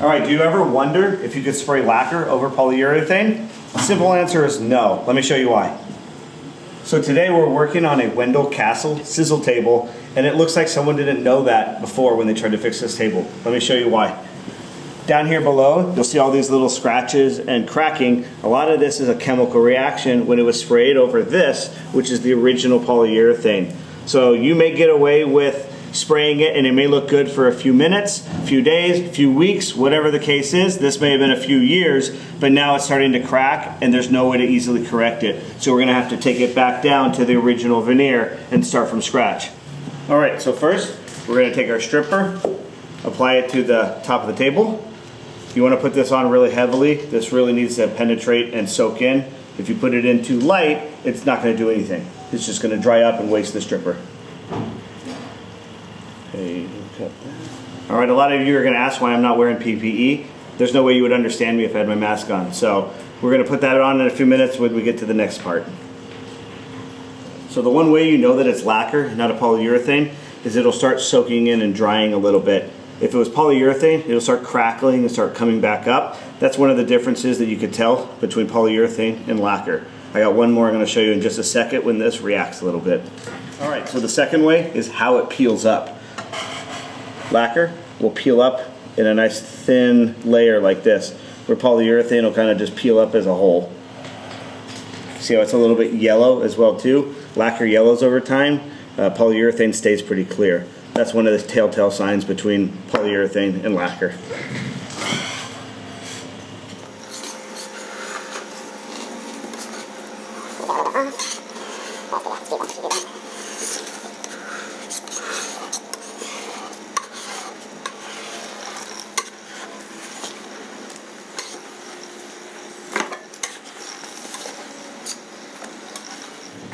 All right, do you ever wonder if you could spray lacquer over polyurethane? The simple answer is no. Let me show you why. So today we're working on a Wendell Castle Sizzle Table, and it looks like someone didn't know that before when they tried to fix this table. Let me show you why. Down here below, you'll see all these little scratches and cracking. A lot of this is a chemical reaction when it was sprayed over this, which is the original polyurethane. So you may get away with spraying it and it may look good for a few minutes, a few days, a few weeks, whatever the case is. This may have been a few years, but now it's starting to crack and there's no way to easily correct it. So we're gonna have to take it back down to the original veneer and start from scratch. All right, so first, we're gonna take our stripper, apply it to the top of the table. You wanna put this on really heavily. This really needs to penetrate and soak in. If you put it in too light, it's not gonna do anything. It's just gonna dry up and waste the stripper. All right, a lot of you are going to ask why I'm not wearing PPE. There's no way you would understand me if I had my mask on. So we're going to put that on in a few minutes when we get to the next part. So the one way you know that it's lacquer, not a polyurethane, is it'll start soaking in and drying a little bit. If it was polyurethane, it'll start crackling and start coming back up. That's one of the differences that you could tell between polyurethane and lacquer. I got one more I'm going to show you in just a second when this reacts a little bit. All right, so the second way is how it peels up. Lacquer will peel up in a nice thin layer like this, where polyurethane will kind of just peel up as a whole. See how it's a little bit yellow as well too? Lacquer yellows over time, polyurethane stays pretty clear. That's one of the telltale signs between polyurethane and lacquer.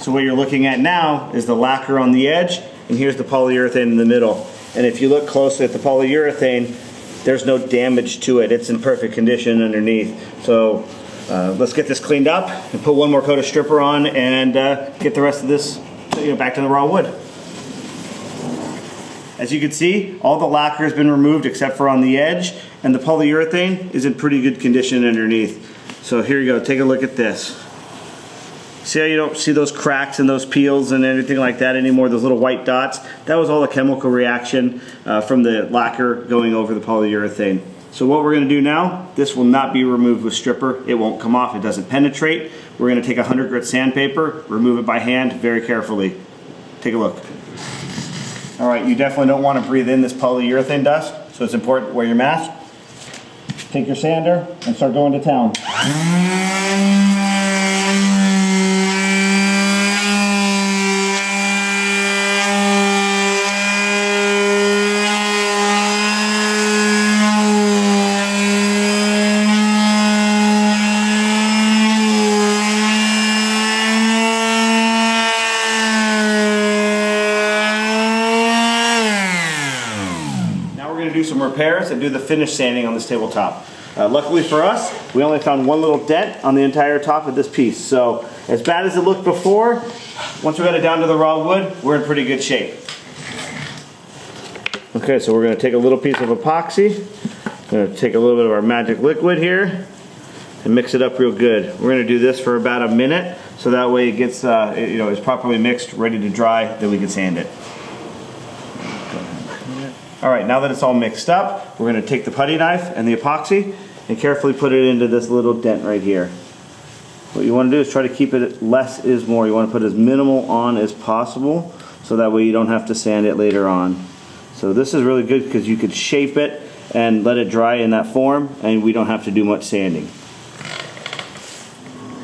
So what you're looking at now is the lacquer on the edge, and here's the polyurethane in the middle. And if you look closely at the polyurethane, there's no damage to it. It's in perfect condition underneath. So let's get this cleaned up and put one more coat of stripper on and get the rest of this back to the raw wood. As you can see, all the lacquer has been removed except for on the edge, and the polyurethane is in pretty good condition underneath. So here you go, take a look at this. See how you don't see those cracks and those peels and anything like that anymore, those little white dots? That was all a chemical reaction from the lacquer going over the polyurethane. So what we're going to do now, this will not be removed with stripper. It won't come off, it doesn't penetrate. We're going to take 100 grit sandpaper, remove it by hand very carefully. Take a look. All right, you definitely don't want to breathe in this polyurethane dust, so it's important to wear your mask. Take your sander and start going to town. Do some repairs and do the finish sanding on this tabletop. Luckily for us, we only found one little dent on the entire top of this piece. So as bad as it looked before, once we got it down to the raw wood, we're in pretty good shape. Okay, so we're going to take a little piece of epoxy, we're going to take a little bit of our magic liquid here and mix it up real good. We're going to do this for about a minute so that way it gets it's properly mixed, ready to dry, then we can sand it. All right, now that it's all mixed up, we're going to take the putty knife and the epoxy and carefully put it into this little dent right here. What you want to do is try to keep it less is more. You want to put as minimal on as possible so that way you don't have to sand it later on. So this is really good because you could shape it and let it dry in that form and we don't have to do much sanding.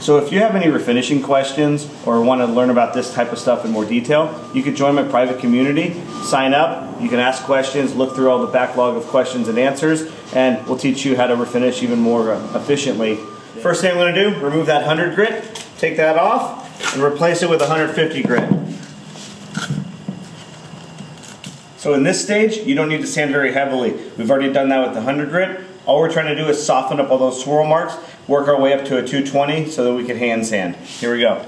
So if you have any refinishing questions or want to learn about this type of stuff in more detail, you can join my private community, sign up, you can ask questions, look through all the backlog of questions and answers, and we'll teach you how to refinish even more efficiently. First thing I'm going to do, remove that 100 grit, take that off, and replace it with 150 grit. So in this stage, you don't need to sand very heavily. We've already done that with the 100 grit. All we're trying to do is soften up all those swirl marks, work our way up to a 220 so that we can hand sand. Here we go.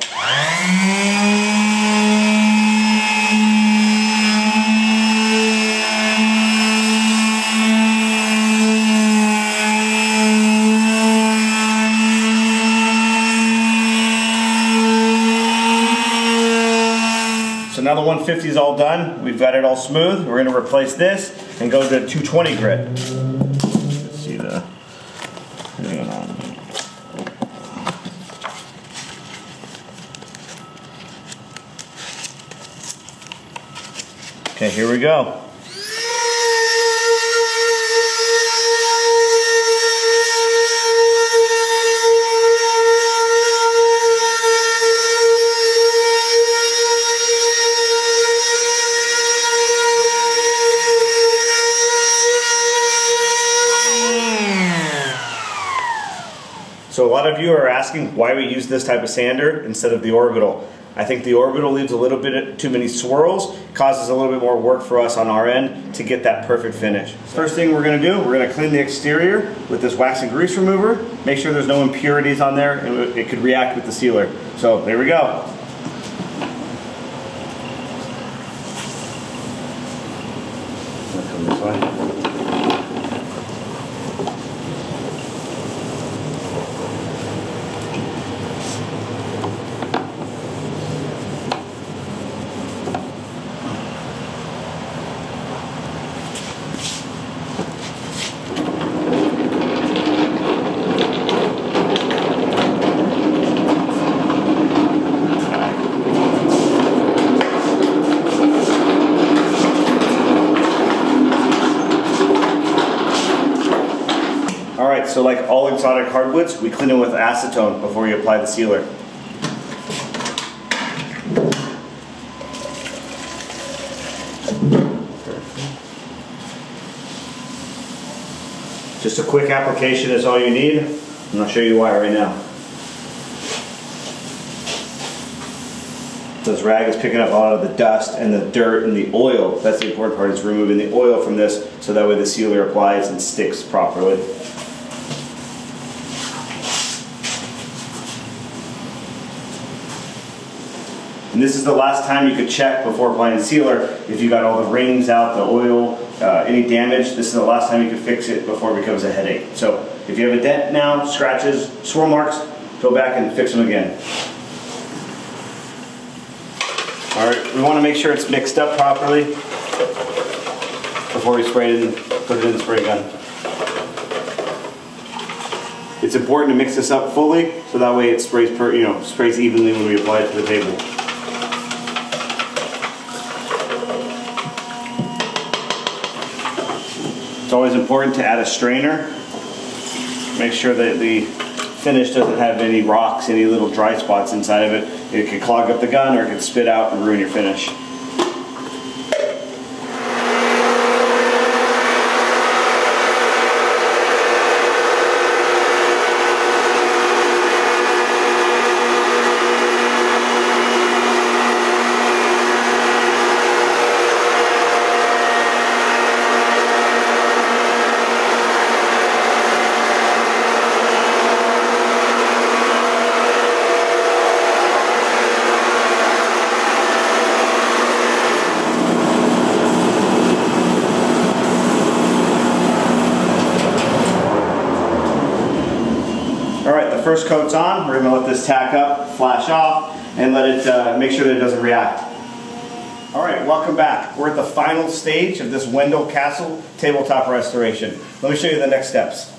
now the 150 is all done. We've got it all smooth. We're going to replace this and go to 220 grit. Let's see the... Hang on. Okay, here we go. So a lot of you are asking why we use this type of sander instead of the orbital. I think the orbital leaves a little bit too many swirls, causes a little bit more work for us on our end to get that perfect finish. First thing we're going to do, we're going to clean the exterior with this wax and grease remover. Make sure there's no impurities on there and it could react with the sealer. So there we go. Come this way. Alright, so like all exotic hardwoods, we clean them with acetone before we apply the sealer. Just a quick application is all you need, and I'll show you why right now. This rag is picking up a lot of the dust and the dirt and the oil. That's the important part, is removing the oil from this so that way the sealer applies and sticks properly. And this is the last time you could check before applying sealer if you got all the rings out, the oil, any damage. This is the last time you could fix it before it becomes a headache. So if you have a dent now, scratches, swirl marks, go back and fix them again. Alright, we want to make sure it's mixed up properly before we spray it and put it in the spray gun. It's important to mix this up fully so that way it sprays sprays evenly when we apply it to the table. It's always important to add a strainer. Make sure that the finish doesn't have any rocks, any little dry spots inside of it. It could clog up the gun or it could spit out and ruin your finish. Alright, the first coat's on. We're going to let this tack up, flash off, and let it make sure that it doesn't react. Alright, welcome back. We're at the final stage of this Wendell Castle tabletop restoration. Let me show you the next steps.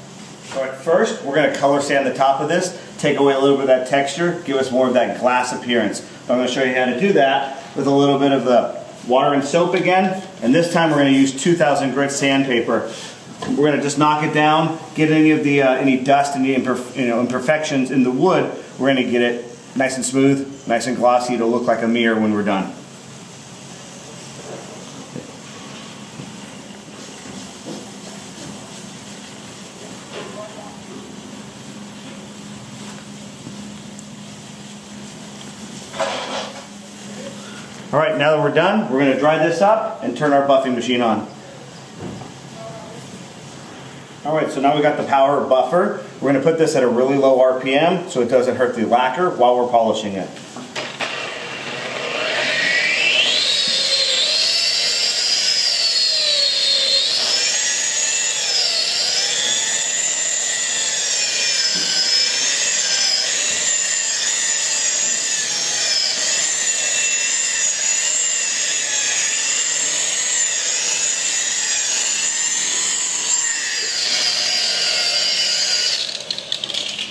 Alright, first we're going to color sand the top of this, take away a little bit of that texture, give us more of that glass appearance. So I'm going to show you how to do that with a little bit of the water and soap again, and this time we're going to use 2000 grit sandpaper. We're going to just knock it down, get any of the any dust, any imperfections in the wood. We're going to get it nice and smooth, nice and glossy. It'll look like a mirror when we're done. All right, now that we're done, we're going to dry this up and turn our buffing machine on. Alright, so now we got the power buffer. We're going to put this at a really low RPM so it doesn't hurt the lacquer while we're polishing it.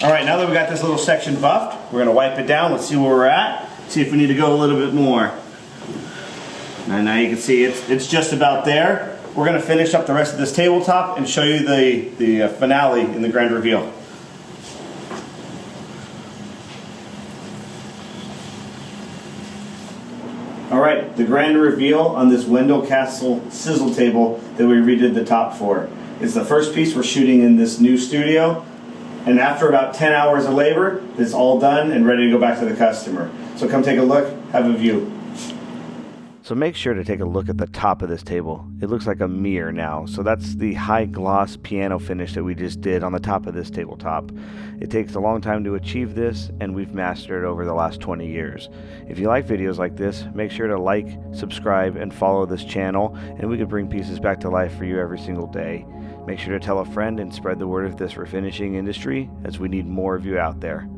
All right, now that we got this little section buffed, we're gonna wipe it down. Let's see where we're at. See if we need to go a little bit more. And now you can see it's just about there. We're gonna finish up the rest of this tabletop and show you the finale in the grand reveal. All right, the grand reveal on this Wendell Castle Sizzle Table that we redid the top for. It's the first piece we're shooting in this new studio. And after about 10 hours of labor, it's all done and ready to go back to the customer. So come take a look, have a view. So make sure to take a look at the top of this table. It looks like a mirror now. So that's the high gloss piano finish that we just did on the top of this tabletop. It takes a long time to achieve this, and we've mastered it over the last 20 years. If you like videos like this, make sure to like, subscribe, and follow this channel, and we could bring pieces back to life for you every single day. Make sure to tell a friend and spread the word of this refinishing industry, as we need more of you out there.